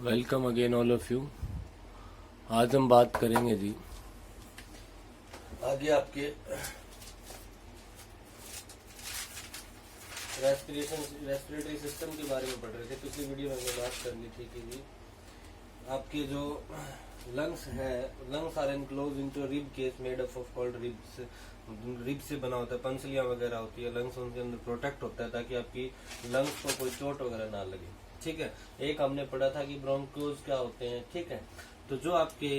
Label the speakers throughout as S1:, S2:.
S1: Welcome again all of you. आज हम बात करेंगे जी आगे आपके रेस्पिरेटरी सिस्टम के बारे में पढ़ रहे थे। पिछली वीडियो में हमने बात कर ली थी कि जी आपके जो लंग्स है, lungs are enclose into rib case made up of called ribs. Rib से बना होता है, पंसलियां वगैरह होती है, लंग्स उनके अंदर प्रोटेक्ट होता है ताकि आपकी लंग्स को कोई चोट वगैरह ना लगे। ठीक है, एक हमने पढ़ा था कि ब्रोंकोज क्या होते हैं। ठीक है, तो जो आपके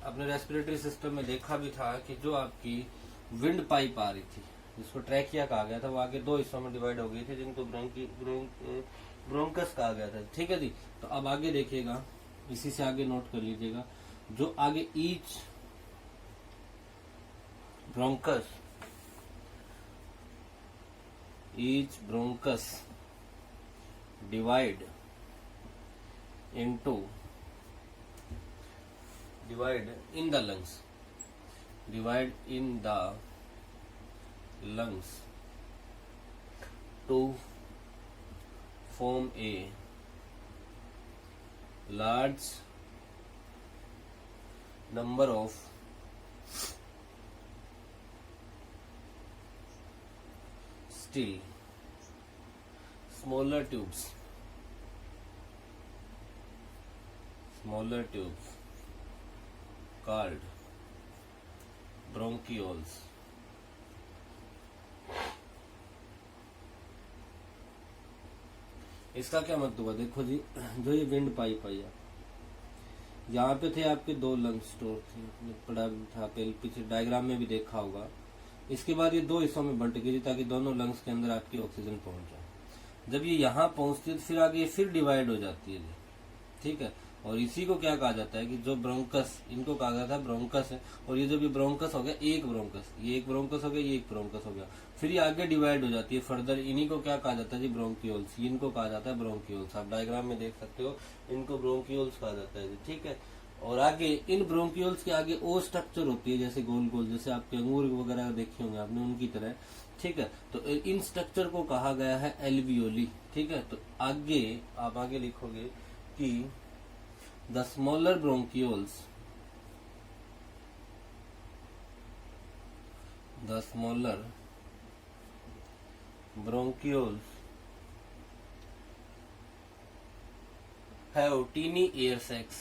S1: अपने रेस्पिरेटरी सिस्टम में देखा भी था कि जो आपकी विंड पाइप आ रही थी जिसको ट्रैकिया कहा गया था, वो आगे दो हिस्सों में डिवाइड हो गई थी जिनको ब्रोंकस कहा गया था। ठीक है जी, तो अब आगे देखिएगा, इसी से आगे नोट कर लीजिएगा, जो आगे each bronchus divide in the lungs to form a large number of still smaller tubes called bronchioles। इसका क्या मतलब हुआ? देखो जी, जो ये विंड पाइप आई है, यहाँ पे थे आपके दो लंग स्टोर थे, पढ़ा था पीछे डायग्राम में भी देखा होगा। इसके बाद ये दो हिस्सों में बंट गई ताकि दोनों लंग्स के अंदर आपकी ऑक्सीजन पहुंच जाए। जब ये यहाँ पहुंचती है तो फिर आगे ये फिर डिवाइड हो जाती है जी। ठीक है, और इसी को क्या कहा जाता है कि जो ब्रोंकस, इनको कहा जाता है ब्रोंकस है। और ये जब ये ब्रोंकस हो गया, एक ब्रोंकस, ये एक ब्रोंकस हो गया, ये एक ब्रोंकस हो गया, फिर ये आगे डिवाइड हो जाती है फर्दर। इन्हीं को क्या कहा जाता है जी? ब्रोंकियोल्स। इनको कहा जाता है ब्रोंकियोल्स। आप डायग्राम में देख सकते हो, इनको ब्रोंकियोल्स कहा जाता है जी। ठीक है, और आगे इन ब्रोंकियोल्स के आगे ओ स्ट्रक्चर होती है, जैसे गोल गोल, जैसे आपके अंगूर वगैरह देखे होंगे आपने, उनकी तरह। ठीक है, तो इन स्ट्रक्चर को कहा गया है एल्वियोली। ठीक है, तो आगे आप आगे लिखोगे कि the smaller bronchioles have teeny air sacs।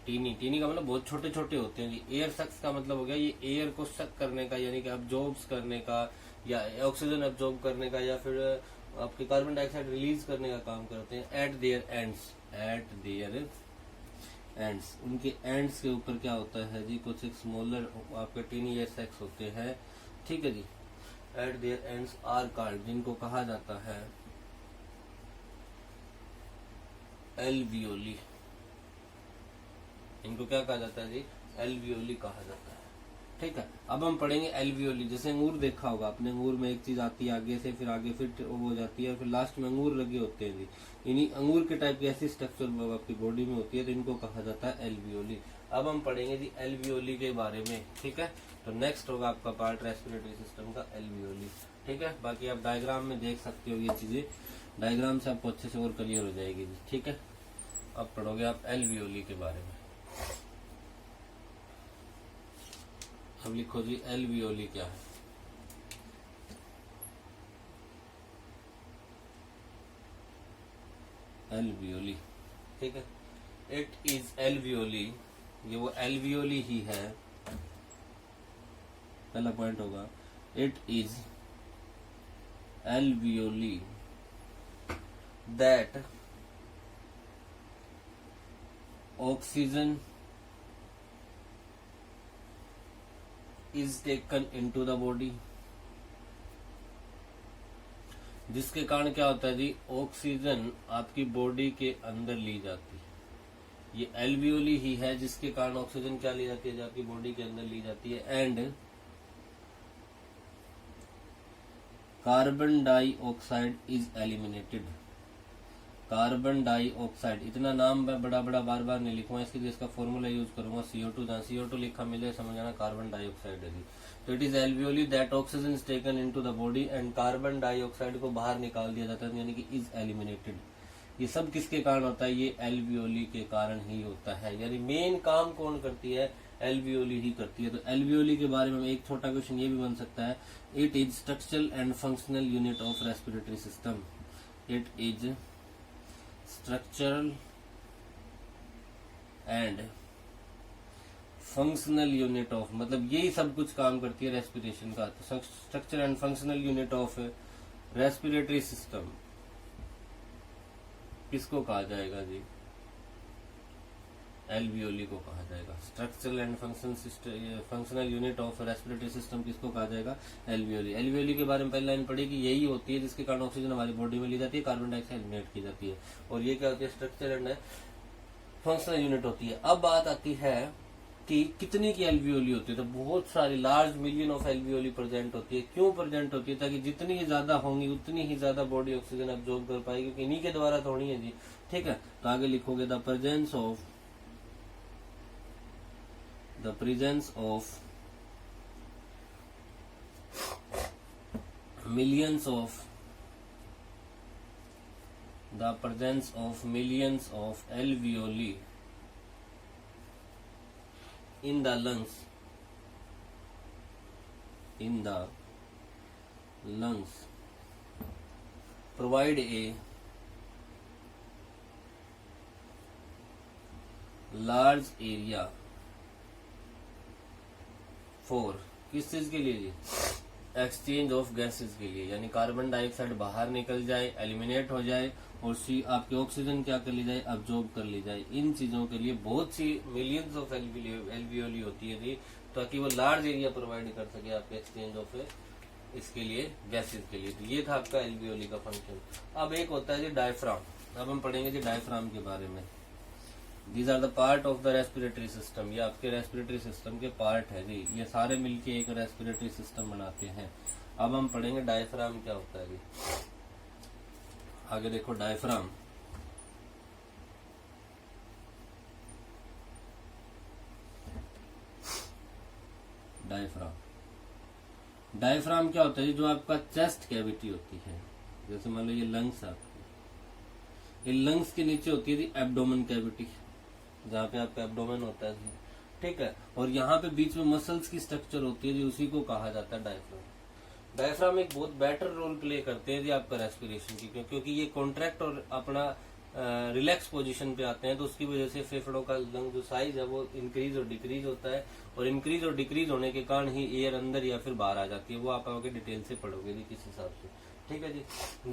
S1: Teeny का मतलब बहुत छोटे छोटे होते हैं जी। एयर सक्स का मतलब हो गया ये एयर को सक करने का, यानी कि अब्जॉर्ब करने का, या ऑक्सीजन अब्जॉर्ब करने का, या फिर आपके कार्बन डाइऑक्साइड रिलीज करने का काम करते हैं। एट देयर एंड्स, उनके एंड्स के ऊपर क्या होता है जी? कुछ एक स्मॉलर आपके टीनी एयर सैक्स होते हैं। ठीक है जी, at their ends are called, जिनको कहा जाता है एल्वियोली। इनको क्या कहा जाता है जी? एल्वियोली कहा जाता है। ठीक है, अब हम पढ़ेंगे एल्वियोली। जैसे अंगूर देखा होगा आपने, अंगूर में एक चीज आती है आगे से, फिर आगे फिर वो हो जाती है, फिर लास्ट में अंगूर लगे होते हैं जी। इन्हीं अंगूर के टाइप की ऐसी स्ट्रक्चर आपकी बॉडी में होती है, तो इनको कहा जाता है एल्वियोली। अब हम पढ़ेंगे जी एल्वियोली के बारे में। ठीक है, तो नेक्स्ट होगा आपका पार्ट रेस्पिरेटरी सिस्टम का एल्वियोली। ठीक है, बाकी आप डायग्राम में देख सकते हो ये चीजें, डायग्राम से आपको अच्छे से और क्लियर हो जाएगी जी। ठीक है, अब पढ़ोगे आप एल्वियोली के बारे में। अब लिखो जी एल्वियोली क्या है? एल्वियोली, ठीक है, इट इज एल्वियोली, ये वो एल्वियोली ही है। पहला पॉइंट होगा, it is alveoli that oxygen is taken into the body, जिसके कारण क्या होता है जी? ऑक्सीजन आपकी बॉडी के अंदर ली जाती है। ये एल्वियोली ही है जिसके कारण ऑक्सीजन क्या ली जाती है? जो आपकी बॉडी के अंदर ली जाती है। And carbon dioxide is eliminated. Carbon dioxide, इतना नाम मैं बड़ा बड़ा बार बार नहीं लिखूंगा, इसके लिए इसका फॉर्मूला यूज करूंगा CO2। जहां CO2 लिखा मिले समझ आना कार्बन डाइऑक्साइड है। तो it is alveoli that oxygen is taken into the body and carbon dioxide को बाहर निकाल दिया जाता है, यानी कि इज एलिमिनेटेड। ये सब किसके कारण होता है? ये एल्वियोली के कारण ही होता है। यानी मेन काम कौन करती है? एल्वियोली ही करती है। तो एल्वियोली के बारे में एक छोटा क्वेश्चन ये भी बन सकता है, it is structural and functional unit of respiratory system. It is structural and functional unit of, मतलब यही सब कुछ काम करती है रेस्पिरेशन का। तो structure and functional unit of respiratory system किसको कहा जाएगा जी? एल्वियोली को कहा जाएगा। Structural and functional unit of respiratory system किसको कहा जाएगा? एल्वियोली। एल्वियोली के बारे में पहली लाइन पढ़ी कि यही होती है जिसके कारण ऑक्सीजन हमारी बॉडी में ली जाती है, कार्बन डाइऑक्साइड एलिमिनेट की जाती है। और ये क्या होती है? स्ट्रक्चर एंड फंक्शनल यूनिट होती है। अब बात आती है कि कितनी की एल्वियोली होती है? तो बहुत सारी, large million of alveoli present होती है। क्यों प्रेजेंट होती है? ताकि जितनी ही ज्यादा होंगी उतनी ही ज्यादा बॉडी ऑक्सीजन एब्जॉर्ब कर पाएगी, क्योंकि इन्हीं के द्वारा थोड़ी है जी। ठीक है, तो आगे लिखोगे the presence of millions of alveoli in the lungs provide a large area for, किस चीज के लिए जी? एक्सचेंज ऑफ गैसेस के लिए। यानी कार्बन डाइऑक्साइड बाहर निकल जाए, एलिमिनेट हो जाए, और आपकी ऑक्सीजन क्या कर ली जाए? अब्जॉर्ब कर ली जाए। इन चीजों के लिए बहुत सी मिलियंस ऑफ एल्वियोली होती है जी, ताकि वो लार्ज एरिया प्रोवाइड कर सके आपके एक्सचेंज ऑफ इसके लिए, गैसेस के लिए। तो ये था आपका एल्वियोली का फंक्शन। अब एक होता है जी डायफ्राम। अब हम पढ़ेंगे जी डायफ्राम के बारे में। These are the part of the respiratory system. ये आपके रेस्पिरेटरी सिस्टम के पार्ट है जी। ये सारे मिलके एक रेस्पिरेटरी सिस्टम बनाते हैं। अब हम पढ़ेंगे डायफ्राम क्या होता है जी। आगे देखो डायफ्राम। डायफ्राम क्या होता है जी? जो आपका चेस्ट कैविटी होती है, जैसे मान लो ये लंग्स आपकी, ये लंग्स के नीचे होती है जी एब्डोमेन कैविटी, जहाँ पे आपका एब्डोमेन होता है जी। ठीक है, और यहाँ पे बीच में मसल्स की स्ट्रक्चर होती है जी, उसी को कहा जाता है डायफ्राम। डायफ्राम एक बहुत बेटर रोल प्ले करते हैं जी आपका रेस्पिरेशन की, क्योंकि ये कॉन्ट्रैक्ट और अपना रिलैक्स पोजीशन पे आते हैं, तो उसकी वजह से फेफड़ों का लंग जो साइज है वो इंक्रीज और डिक्रीज होता है, और इंक्रीज और डिक्रीज होने के कारण ही एयर अंदर या फिर बाहर आ जाती है। वो आप आगे डिटेल से पढ़ोगे जी किस हिसाब से। ठीक है जी।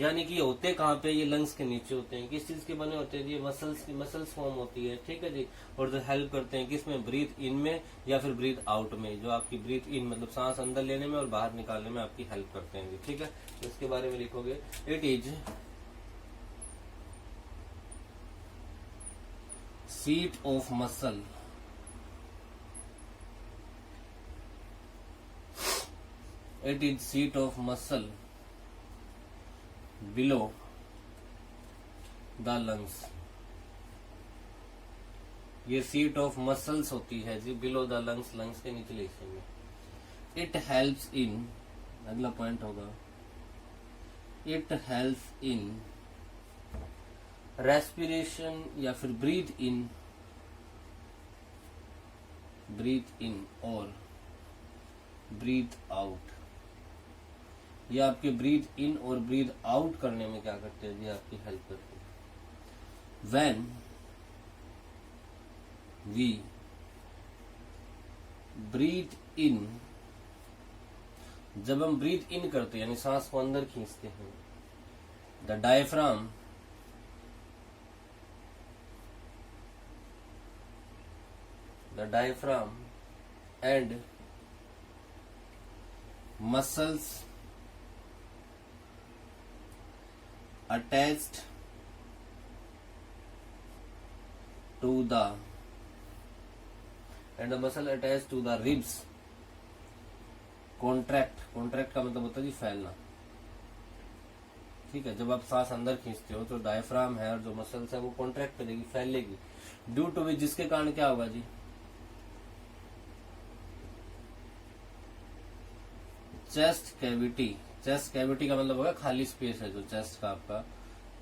S1: यानी कि होते कहाँ पे? ये लंग्स के नीचे होते हैं। किस चीज के बने होते हैं? ये मसल्स फॉर्म होती है। ठीक है जी। और जो हेल्प करते हैं किसमें? ब्रीथ इन में या फिर ब्रीथ आउट में। जो आपकी ब्रीथ इन मतलब सांस अंदर लेने में और बाहर निकालने में आपकी हेल्प करते हैं जी। ठीक है, तो इसके बारे में लिखोगे, it is seat of muscle below the lungs. ये सीट ऑफ मसल्स होती है जी बिलो द लंग्स, लंग्स के निचले हिस्से में। इट हेल्प्स इन, अगला पॉइंट होगा, इट हेल्प्स इन रेस्पिरेशन या फिर ब्रीथ इन और ब्रीथ आउट। ये आपके ब्रीथ इन और ब्रीथ आउट करने में क्या करते हैं जी? आपकी हेल्प करते हैं। व्हेन वी ब्रीथ इन, जब हम ब्रीथ इन करते हैं यानी सांस को अंदर खींचते हैं, the diaphragm and muscles attached to the ribs contract का मतलब होता है जी फैलना। ठीक है, जब आप सांस अंदर खींचते हो तो डायफ्राम है और जो मसल्स है वो कॉन्ट्रैक्ट करेगी, फैलेगी, ड्यू टू विच, जिसके कारण क्या होगा जी? चेस्ट कैविटी का मतलब होगा खाली स्पेस है जो चेस्ट का आपका,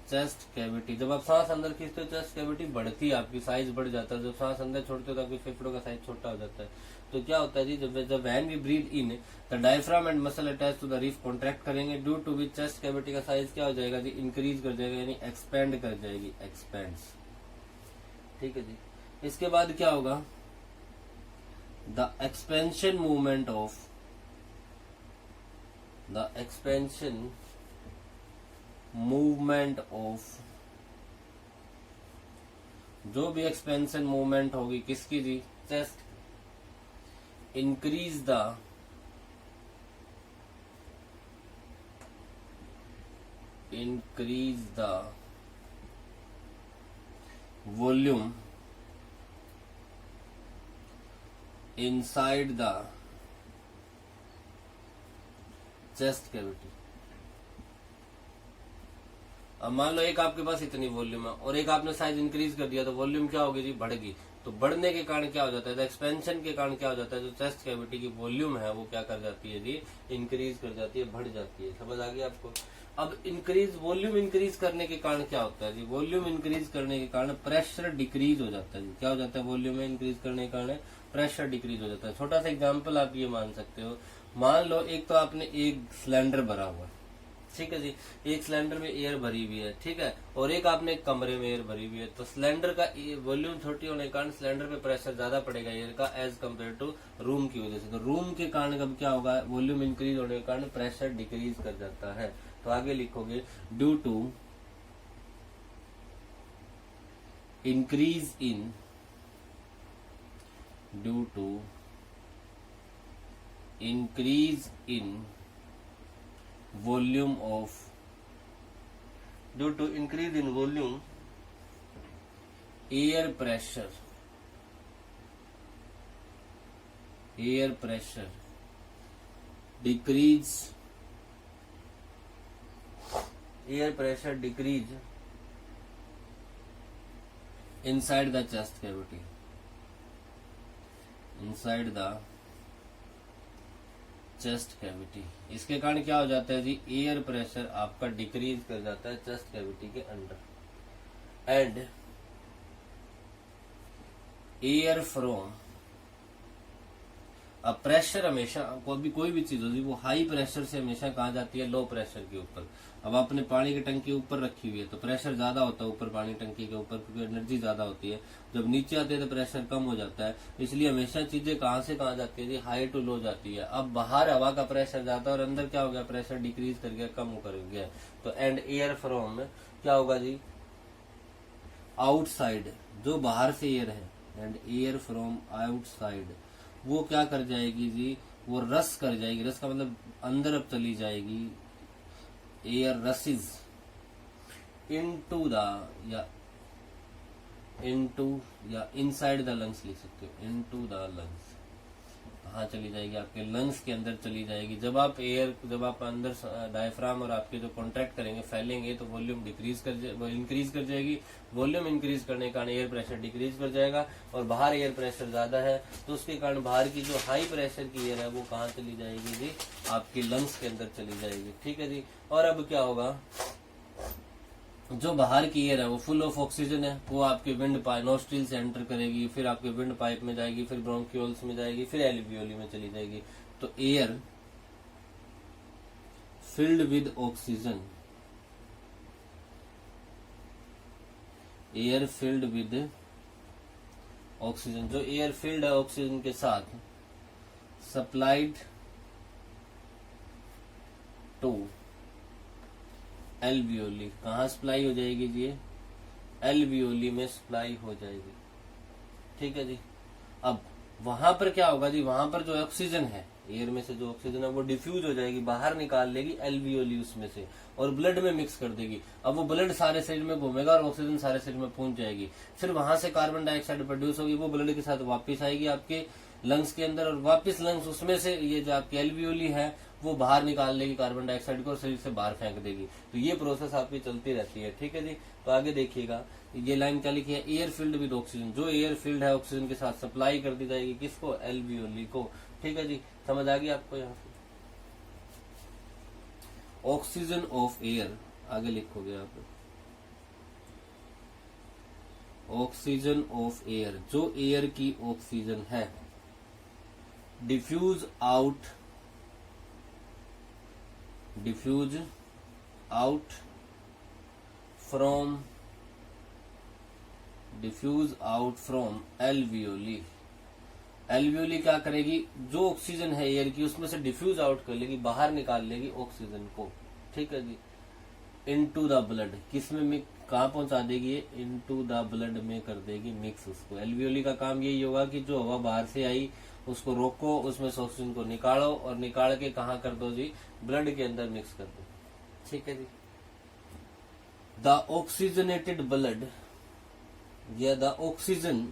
S1: चेस्ट कैविटी, जब आप सांस अंदर खींचते हो चेस्ट कैविटी बढ़ती है, आपकी साइज बढ़ जाता है। जब सांस अंदर छोड़ते हो तो आपके फेफड़ों का साइज छोटा हो जाता है। तो क्या होता है जी, जब when we breathe in the diaphragm and muscle attach to the rib contract करेंगे, due to which chest cavity का साइज क्या हो जाएगा जी, इंक्रीज कर जाएगा, यानी एक्सपेंड कर जाएगी, एक्सपेंड्स। ठीक है जी। इसके बाद क्या होगा, द एक्सपेंशन मूवमेंट ऑफ जो भी एक्सपेंशन मूवमेंट होगी किसकी जी, chest, increase the volume inside the chest cavity. अब मान लो एक आपके पास इतनी वॉल्यूम है और एक आपने साइज इंक्रीज कर दिया, तो वॉल्यूम क्या होगी जी, बढ़ेगी। तो बढ़ने के कारण क्या हो जाता है, एक्सपेंशन के कारण क्या हो जाता है, जो चेस्ट कैविटी की वॉल्यूम है वो क्या कर जाती है जी, इंक्रीज कर जाती है, बढ़ जाती है। समझ आ गई आपको। अब वॉल्यूम इंक्रीज करने के कारण क्या होता है जी, वॉल्यूम इंक्रीज करने के कारण प्रेशर डिक्रीज हो जाता है। क्या हो जाता है, वॉल्यूम में इंक्रीज करने के कारण प्रेशर डिक्रीज हो जाता है। छोटा सा एग्जाम्पल आप ये मान सकते हो, मान लो एक तो आपने एक सिलेंडर भरा हुआ, ठीक है जी, एक सिलेंडर में एयर भरी हुई है, ठीक है, और एक आपने एक कमरे में एयर भरी हुई है। तो सिलेंडर का वॉल्यूम छोटी होने के कारण सिलेंडर पे प्रेशर ज्यादा पड़ेगा एयर का एज कम्पेयर टू रूम की वजह से। तो रूम के कारण कब क्या होगा, वॉल्यूम इंक्रीज होने के कारण प्रेशर डिक्रीज कर जाता है। तो आगे लिखोगे, due to increase in volume of due to increase in volume air pressure decrease inside the chest cavity, chest cavity. इसके कारण क्या हो जाता है जी, एयर प्रेशर आपका डिक्रीज कर जाता है चेस्ट कैविटी के अंदर। एंड एयर फ्रॉम, अब प्रेशर हमेशा कोई भी चीज होती है वो हाई प्रेशर से हमेशा कहाँ जाती है, लो प्रेशर के ऊपर। अब आपने पानी की टंकी ऊपर रखी हुई है तो प्रेशर ज्यादा होता है ऊपर पानी टंकी के ऊपर, क्योंकि एनर्जी ज्यादा होती है। जब नीचे आते हैं तो प्रेशर कम हो जाता है। इसलिए हमेशा चीजें कहाँ से कहाँ जाती है जी, हाई टू लो जाती है। अब बाहर हवा का प्रेशर जाता है और अंदर क्या हो गया, प्रेशर डिक्रीज कर गया, कम कर गया। तो एंड एयर फ्रॉम क्या होगा जी, आउटसाइड, जो बाहर से एयर है, एंड एयर फ्रॉम आउटसाइड वो क्या कर जाएगी जी, वो रस कर जाएगी। रस का मतलब अंदर अब चली जाएगी। एयर रसिज इनटू या इनसाइड द लंग्स लिख सकते हो, इनटू द लंग्स। कहाँ चली जाएगी, आपके लंग्स के अंदर चली जाएगी। जब आप अंदर डायफ्राम और आपके जो कॉन्ट्रैक्ट करेंगे, फैलेंगे, तो वॉल्यूम इंक्रीज कर जाएगी। वॉल्यूम इंक्रीज करने के कारण एयर प्रेशर डिक्रीज कर जाएगा। और बाहर एयर प्रेशर ज्यादा है तो उसके कारण बाहर की जो हाई प्रेशर की एयर है वो कहाँ चली जाएगी जी, आपकी लंग्स के अंदर चली जाएगी। ठीक है जी। और अब क्या होगा, जो बाहर की एयर है वो फुल ऑफ ऑक्सीजन है, वो आपके विंड पाइप नोस्ट्रिल से एंटर करेगी, फिर आपके विंड पाइप में जाएगी, फिर ब्रोंकियोल्स में जाएगी, फिर एल्वियोली में चली जाएगी। तो air filled with oxygen, air filled with oxygen, जो एयर फिल्ड है ऑक्सीजन के साथ, सप्लाइड टू एल्वियोली। कहाँ सप्लाई हो जाएगी जी, एल्वियोली में सप्लाई हो जाएगी। ठीक है जी। अब वहां पर क्या होगा जी, वहां पर जो ऑक्सीजन है, एयर में से जो ऑक्सीजन है वो डिफ्यूज हो जाएगी, बाहर निकाल लेगी एल्वियोली उसमें से, और ब्लड में मिक्स कर देगी। अब वो ब्लड सारे शरीर में घूमेगा और ऑक्सीजन सारे शरीर में पहुंच जाएगी। फिर वहां से कार्बन डाइऑक्साइड प्रोड्यूस होगी, वो ब्लड के साथ वापस आएगी आपके लंग्स के अंदर, और वापस लंग्स उसमें से ये जो आपकी एल्वियोली है वो बाहर निकाल लेगी कार्बन डाइऑक्साइड को और शरीर से बाहर फेंक देगी। तो ये प्रोसेस आपकी चलती रहती है। ठीक है जी। तो आगे देखिएगा, ये लाइन क्या लिखी है, एयर फील्ड विद ऑक्सीजन, जो एयर फील्ड है ऑक्सीजन के साथ सप्लाई कर दी जाएगी, किसको, एल्वियोली को। ठीक है जी। समझ आ गई आपको यहाँ पे। ऑक्सीजन ऑफ एयर आगे लिखोगे आप, ऑक्सीजन ऑफ एयर, जो एयर की ऑक्सीजन है, diffuse out from alveoli. Alveoli क्या करेगी, जो ऑक्सीजन है एयर की उसमें से डिफ्यूज आउट कर लेगी, बाहर निकाल लेगी ऑक्सीजन को, ठीक है जी, इनटू द ब्लड, किसमें कहाँ पहुंचा देगी ये, इनटू द ब्लड में कर देगी मिक्स उसको। एल्वियोली का काम यही होगा कि जो हवा बाहर से आई उसको रोको, उसमें से ऑक्सीजन को निकालो और निकाल के कहाँ कर दो जी, ब्लड के अंदर मिक्स कर दो, ठीक है जी। द ऑक्सीजनेटेड ब्लड या द ऑक्सीजन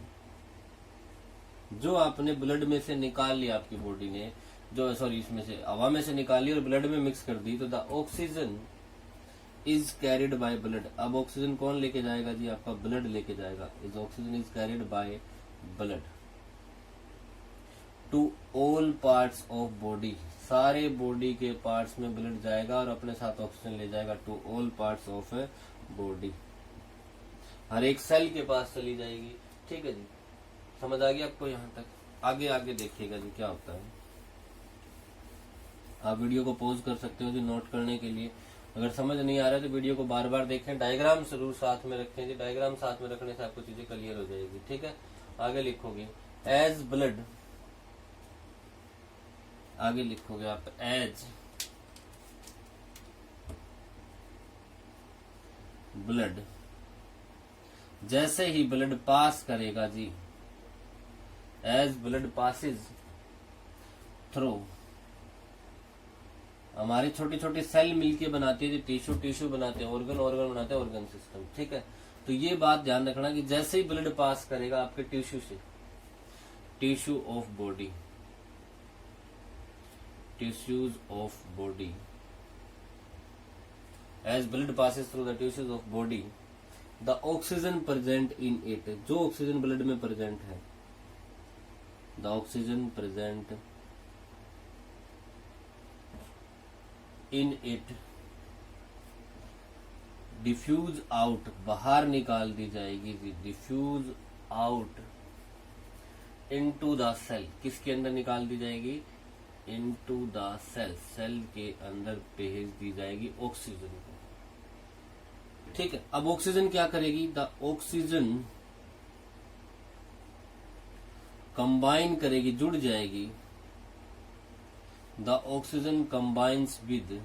S1: जो आपने ब्लड में से निकाल लिया, आपकी बॉडी ने जो सॉरी इसमें से हवा में से निकाली और ब्लड में मिक्स कर दी, तो the oxygen is carried by blood. अब ऑक्सीजन कौन लेके जाएगा जी, आपका ब्लड लेके जाएगा। Is oxygen is carried by blood to all parts of body, सारे बॉडी के पार्ट्स में ब्लड जाएगा और अपने साथ ऑक्सीजन ले जाएगा। To all parts of body, हर एक सेल के पास चली जाएगी, ठीक है जी। समझ आ गया आपको यहाँ तक? आगे आगे देखिएगा जी क्या होता है। आप वीडियो को पॉज कर सकते हो जी नोट करने के लिए। अगर समझ नहीं आ रहा है तो वीडियो को बार बार देखें, डायग्राम जरूर साथ में रखें जी, डायग्राम साथ में रखने से आपको चीजें क्लियर हो जाएगी, ठीक है। आगे लिखोगे एज ब्लड, आगे लिखोगे आप एज ब्लड, जैसे ही ब्लड पास करेगा जी, एज ब्लड पासिस थ्रू, हमारी छोटी छोटी सेल मिलके बनाती है, टिश्यू बनाते हैं, ऑर्गन बनाते हैं, ऑर्गन सिस्टम, ठीक है। तो ये बात ध्यान रखना कि जैसे ही ब्लड पास करेगा आपके टिश्यू से, tissue of body, tissues of body, as blood passes through the tissues of body, the oxygen present in it, जो ऑक्सीजन ब्लड में प्रेजेंट है, the oxygen present in it diffuse out, बाहर निकाल दी जाएगी, diffuse out into the cell, किसके अंदर निकाल दी जाएगी, इनटू द सेल, सेल के अंदर भेज दी जाएगी ऑक्सीजन को, ठीक है। अब ऑक्सीजन क्या करेगी, द ऑक्सीजन कंबाइन करेगी, जुड़ जाएगी, the oxygen combines with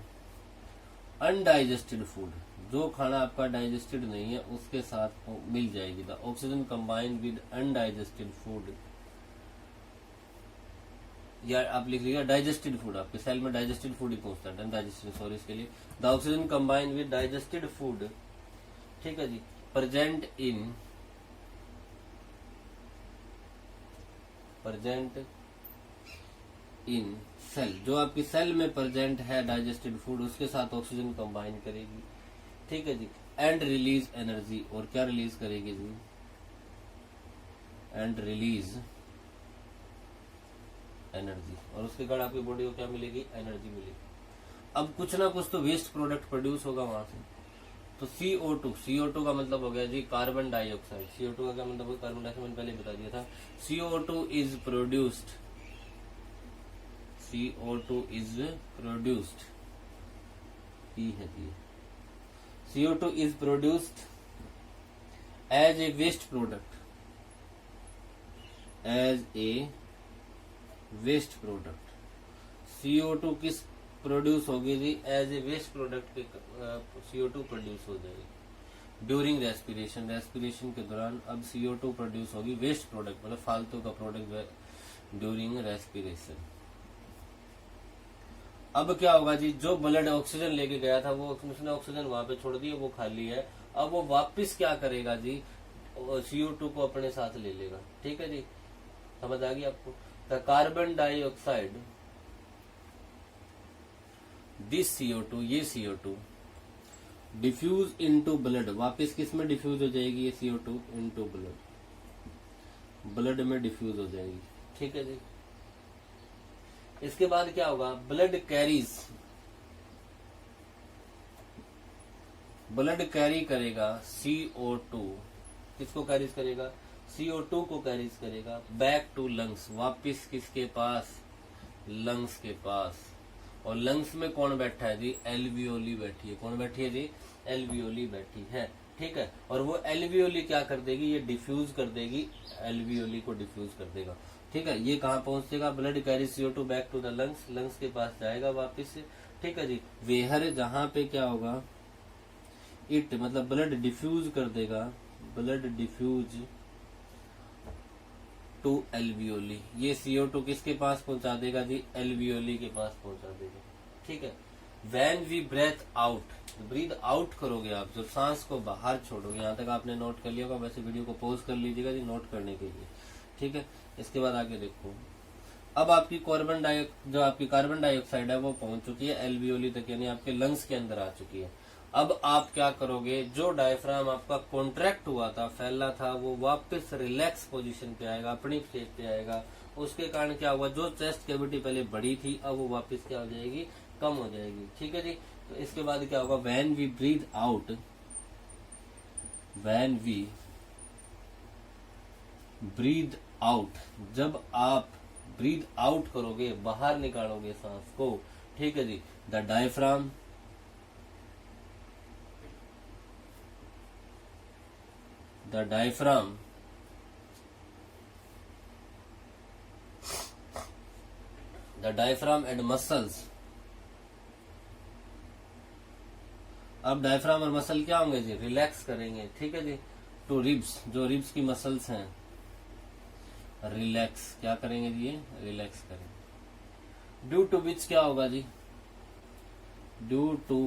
S1: undigested food, जो खाना आपका डाइजेस्टेड नहीं है उसके साथ मिल जाएगी। The oxygen combine with undigested food, या आप लिख लीजिएगा डाइजेस्टेड फूड, आपके सेल में डाइजेस्टेड फूड ही पहुंचता है, डाइजेस्टेड सॉरी इसके लिए। The oxygen combine with digested food, ठीक है जी, प्रेजेंट इन सेल, जो आपकी सेल में प्रेजेंट है डाइजेस्टेड फूड, उसके साथ ऑक्सीजन कंबाइन करेगी, ठीक है जी। एंड रिलीज एनर्जी, और क्या रिलीज करेगी जी, एंड रिलीज एनर्जी, और उसके बाद आपकी बॉडी को क्या मिलेगी, एनर्जी मिलेगी। अब कुछ ना कुछ तो वेस्ट प्रोडक्ट प्रोड्यूस होगा वहां से, तो CO2 का मतलब हो गया जी कार्बन डाइऑक्साइड। CO2 का क्या मतलब होगा, कार्बन डाइऑक्साइड, मैंने पहले बता दिया था। CO2 इज प्रोड्यूस्ड ई है जी, CO2 is produced as a waste product, CO2 किस प्रोड्यूस होगी जी, एज ए वेस्ट प्रोडक्ट के CO2 प्रोड्यूस हो जाएगी ड्यूरिंग रेस्पिरेशन के दौरान। अब CO2 प्रोड्यूस होगी, वेस्ट प्रोडक्ट मतलब फालतू का प्रोडक्ट ड्यूरिंग रेस्पिरेशन। अब क्या होगा जी, जो ब्लड ऑक्सीजन लेके गया था वो उसने ऑक्सीजन वहां पे छोड़ दी, वो खाली है। अब वो वापस क्या करेगा जी, CO2 को अपने साथ ले लेगा, ठीक है जी। समझ आ गई आपको? The carbon dioxide, this CO2, ये CO2 डिफ्यूज इनटू ब्लड, वापस किस में डिफ्यूज हो जाएगी ये CO2, इनटू ब्लड में डिफ्यूज हो जाएगी, ठीक है जी। इसके बाद क्या होगा, ब्लड कैरी करेगा CO2 किसको कैरीज करेगा, CO2 को कैरीज करेगा बैक टू लंग्स, वापिस किसके पास, लंग्स के पास। और लंग्स में कौन बैठा है जी, एल्वियोली बैठी है। कौन बैठी है जी, एल्वियोली बैठी है, ठीक है। और वो एल्वियोली क्या कर देगी, ये डिफ्यूज कर देगी, एल्वियोली को डिफ्यूज कर देगा, ठीक है। ये कहाँ पहुंचेगा, blood carry CO2 back to the lungs, lungs के पास जाएगा वापिस से, ठीक है जी। वेहर जहां पे क्या होगा, इट मतलब ब्लड डिफ्यूज कर देगा, ब्लड डिफ्यूज टू एल्वियोली, ये CO2 किसके पास पहुंचा देगा जी, एल्वियोली के पास पहुंचा देगा, ठीक है। When we breathe out, breathe out करोगे आप, जब सांस को बाहर छोड़ोगे, यहाँ तक आपने नोट कर लिया होगा, वैसे वीडियो को पॉज कर लीजिएगा जी नोट करने के लिए, ठीक है। इसके बाद आगे देखो, अब आपकी जो आपकी कार्बन डाइऑक्साइड है वो पहुंच चुकी है एल्वियोली तक, यानी आपके लंग्स के अंदर आ चुकी है। अब आप क्या करोगे, जो डायफ्राम आपका कॉन्ट्रैक्ट हुआ था, फैला था, वो वापस रिलैक्स पोजीशन पे आएगा, अपनी शेप पे आएगा। उसके कारण क्या हुआ, जो चेस्ट कैविटी पहले बड़ी थी अब वो वापस क्या हो जाएगी, कम हो जाएगी, ठीक है जी। तो इसके बाद क्या होगा, when we breathe out, when we breathe out, जब आप ब्रीथ आउट करोगे, बाहर निकालोगे सांस को, ठीक है जी, द डायफ्राम एंड मसल्स, अब डायफ्राम और मसल क्या होंगे जी, रिलैक्स करेंगे, ठीक है जी। टू रिब्स, जो रिब्स की मसल्स हैं, रिलैक्स क्या करेंगे जी, ये रिलैक्स करेंगे। ड्यू टू विच क्या होगा जी, due to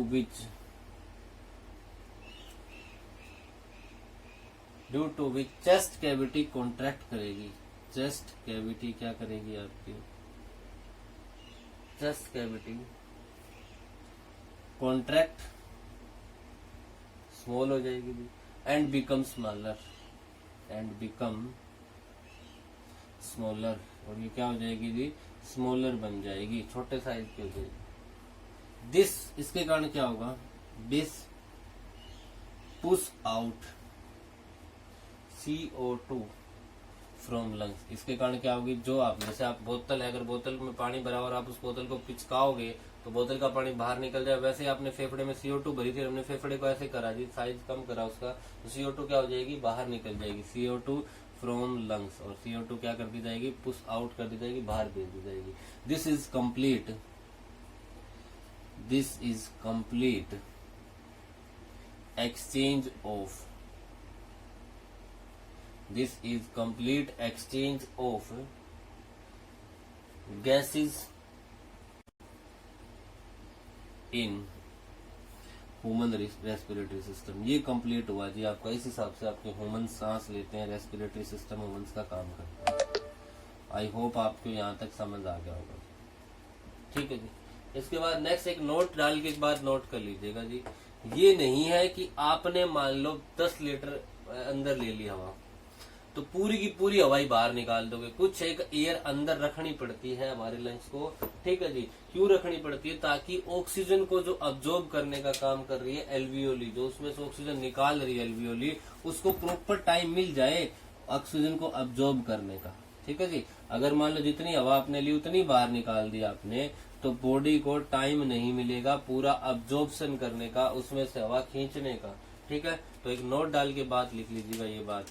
S1: which chest cavity contract करेगी, चेस्ट कैविटी क्या करेगी आपकी, चेस्ट कैविटी कॉन्ट्रैक्ट स्मॉल हो जाएगी जी, एंड बिकम स्मॉलर, और ये क्या हो जाएगी जी, स्मॉलर बन जाएगी, छोटे साइज की हो जाएगी। दिस, इसके कारण क्या होगा, this push out CO2 from lungs, इसके कारण क्या होगी, जो आप जैसे आप बोतल है, अगर बोतल में पानी भरा और आप उस बोतल को पिचकाओगे तो बोतल का पानी बाहर निकल जाए, वैसे आपने फेफड़े में CO2 भरी थी, हमने फेफड़े को ऐसे करा जी, साइज कम करा उसका, तो CO2 क्या हो जाएगी, बाहर निकल जाएगी, CO2 फ्रॉम लंग्स, और CO2 क्या कर दी जाएगी, पुश आउट कर दी जाएगी, बाहर भेज दी जाएगी। This is complete exchange of gases in human respiratory system. ये कंप्लीट हुआ जी आपका, इस हिसाब से आपके ह्यूमन सांस लेते हैं, रेस्पिरेटरी सिस्टम ह्यूमंस का काम करता है। आई होप आपको यहाँ तक समझ आ गया होगा, ठीक है जी। इसके बाद नेक्स्ट एक नोट डाल के एक बात नोट कर लीजिएगा जी, ये नहीं है कि आपने मान लो 10 लीटर अंदर ले ली हवा, तो पूरी की पूरी हवाई बाहर निकाल दोगे। कुछ एक एयर अंदर रखनी पड़ती है हमारे लंग्स को, ठीक है जी। क्यों रखनी पड़ती है, ताकि ऑक्सीजन को जो अब्जॉर्ब करने का काम कर रही है एल्वियोली, जो उसमें से ऑक्सीजन निकाल रही है एल्वियोली, उसको प्रॉपर टाइम मिल जाए ऑक्सीजन को अब्जॉर्ब करने का, ठीक है जी। अगर मान लो जितनी हवा आपने ली उतनी बाहर निकाल दी आपने, तो बॉडी को टाइम नहीं मिलेगा पूरा अब्जॉर्प्शन करने का, उसमें से हवा खींचने का, ठीक है। तो एक नोट डाल के बात लिख लीजिएगा ये बात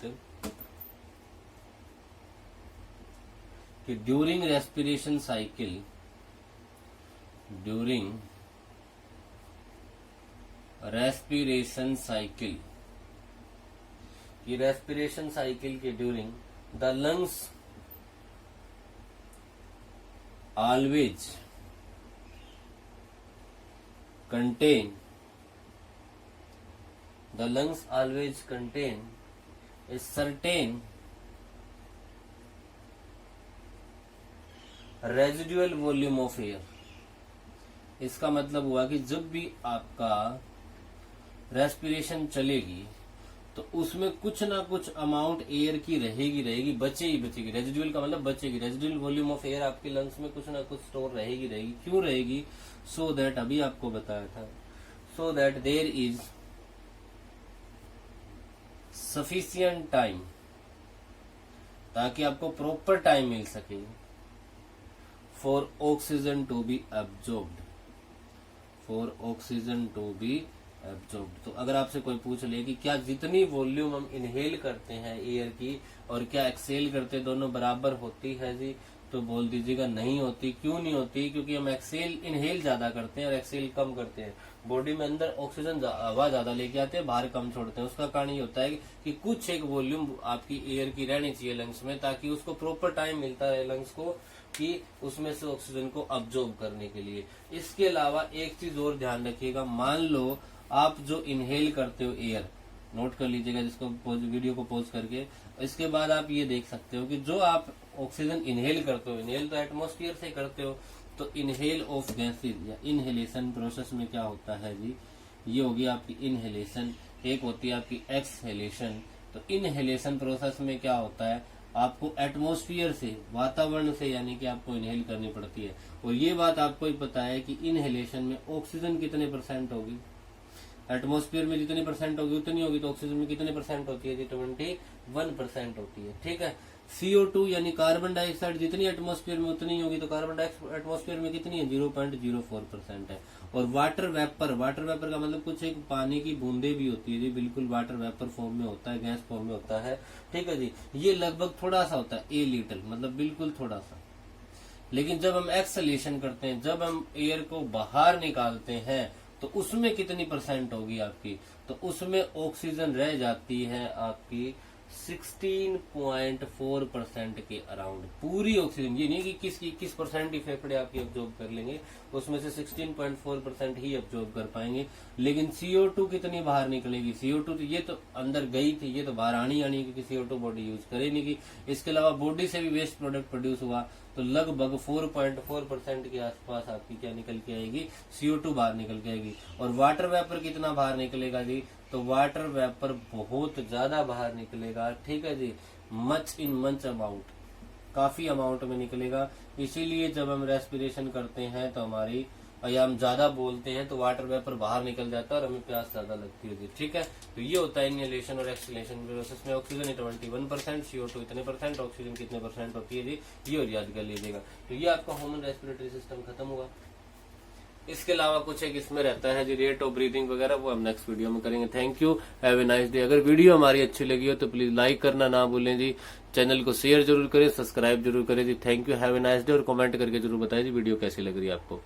S1: कि ड्यूरिंग रेस्पिरेशन साइकिल, ये रेस्पिरेशन साइकिल के during the lungs always contain a certain residual volume of air. इसका मतलब हुआ कि जब भी आपका रेस्पिरेशन चलेगी तो उसमें कुछ ना कुछ अमाउंट एयर की रहेगी, बचेगी। रेजिडुअल का मतलब बचेगी, रेजिडुअल वॉल्यूम ऑफ एयर आपके लंग्स में कुछ ना कुछ स्टोर रहेगी। क्यों रहेगी? सो दैट, अभी आपको बताया था, so that there is sufficient time, ताकि आपको प्रॉपर टाइम मिल सके for oxygen to be absorbed, for oxygen to be absorbed. तो अगर आपसे कोई पूछ ले कि क्या जितनी वॉल्यूम हम इनहेल करते हैं एयर की और क्या एक्सेल करते हैं दोनों बराबर होती है जी, तो बोल दीजिएगा नहीं होती। क्यों नहीं होती? क्योंकि हम एक्सेल इनहेल ज्यादा करते हैं और एक्सेल कम करते हैं। बॉडी में अंदर ऑक्सीजन हवा ज्यादा लेके आते हैं, बाहर कम छोड़ते हैं। उसका कारण ये होता है कि कुछ एक वॉल्यूम आपकी एयर की रहनी चाहिए लंग्स में, ताकि उसको प्रॉपर टाइम मिलता रहे लंग्स को कि उसमें से ऑक्सीजन को अब्जॉर्ब करने के लिए। इसके अलावा एक चीज और ध्यान रखिएगा, मान लो आप जो इनहेल करते हो एयर, नोट कर लीजिएगा जिसको वीडियो को पॉज करके, इसके बाद आप ये देख सकते हो कि जो आप ऑक्सीजन इनहेल करते हो, इनहेल तो एटमॉस्फेयर से करते हो, तो इनहेल ऑफ गैसेज या इनहेलेशन प्रोसेस में क्या होता है जी, ये होगी आपकी इनहेलेशन, एक होती है आपकी एक्सहेलेशन। तो इनहेलेशन प्रोसेस में क्या होता है, आपको एटमॉस्फेयर से, वातावरण से यानी कि आपको इनहेल करनी पड़ती है। और ये बात आपको ही पता है कि इनहेलेशन में ऑक्सीजन कितने % होगी, एटमॉस्फेयर में जितनी % होगी उतनी होगी, तो ऑक्सीजन में कितने % होती है जी, 21% होती है। ठीक है। CO2 यानी कार्बन डाइऑक्साइड जितनी एटमॉस्फेयर में उतनी होगी, तो कार्बन डाइऑक्साइड एटमॉस्फेयर में कितनी है, 0.04% है। और वाटर वेपर, वाटर वेपर का मतलब कुछ एक पानी की बूंदे भी होती है जी, बिल्कुल वाटर वेपर फॉर्म में होता है, गैस फॉर्म में होता है। ठीक है जी, ये लगभग थोड़ा सा होता है, ए लिटल, मतलब बिल्कुल थोड़ा सा। लेकिन जब हम एक्सहेलेशन करते हैं, जब हम एयर को बाहर निकालते हैं, तो उसमें कितनी % होगी आपकी, तो उसमें ऑक्सीजन रह जाती है आपकी 16.4% के अराउंड। पूरी ऑक्सीजन, ये नहीं कि किस % ही फेफड़े आपकी अब्जॉर्ब कर लेंगे, उसमें से 16.4% ही अब्जॉर्ब कर पाएंगे। लेकिन CO2 कितनी बाहर निकलेगी, CO2 तो ये तो अंदर गई थी, ये तो बाहर आनी क्योंकि CO2 बॉडी यूज करे नहीं की। इसके अलावा बॉडी से भी वेस्ट प्रोडक्ट प्रोड्यूस हुआ, तो लगभग 4.4% के आसपास आपकी क्या निकल के आएगी, CO2 बाहर निकल के आएगी। और वाटर वेपर कितना बाहर निकलेगा जी, तो वाटर वेपर बहुत ज्यादा बाहर निकलेगा। ठीक है जी, मच इन मच अमाउंट, काफी अमाउंट में निकलेगा। इसीलिए जब हम रेस्पिरेशन करते हैं तो हमारी, या हम ज्यादा बोलते हैं तो वाटर वेपर बाहर निकल जाता है और हमें प्यास ज्यादा लगती है जी। ठीक है, तो ये होता है इनहेलेशन और एक्सहेलेशन प्रोसेस में। ऑक्सीजन 21%, CO2 इतने %, ऑक्सीजन कितने % होती है जी, ये और याद कर लीजिएगा। तो ये आपका ह्यूमन रेस्पिरेटरी सिस्टम खत्म हुआ। इसके अलावा कुछ एक इसमें रहता है जी, रेट ऑफ ब्रीथिंग वगैरह, वो हम नेक्स्ट वीडियो में करेंगे। Thank you, have a nice day. अगर वीडियो हमारी अच्छी लगी हो तो प्लीज लाइक करना ना भूलें जी, चैनल को शेयर जरूर करें, सब्सक्राइब जरूर करें जी। Thank you, have a nice day. और कमेंट करके जरूर बताएं जी वीडियो कैसी लग रही है आपको।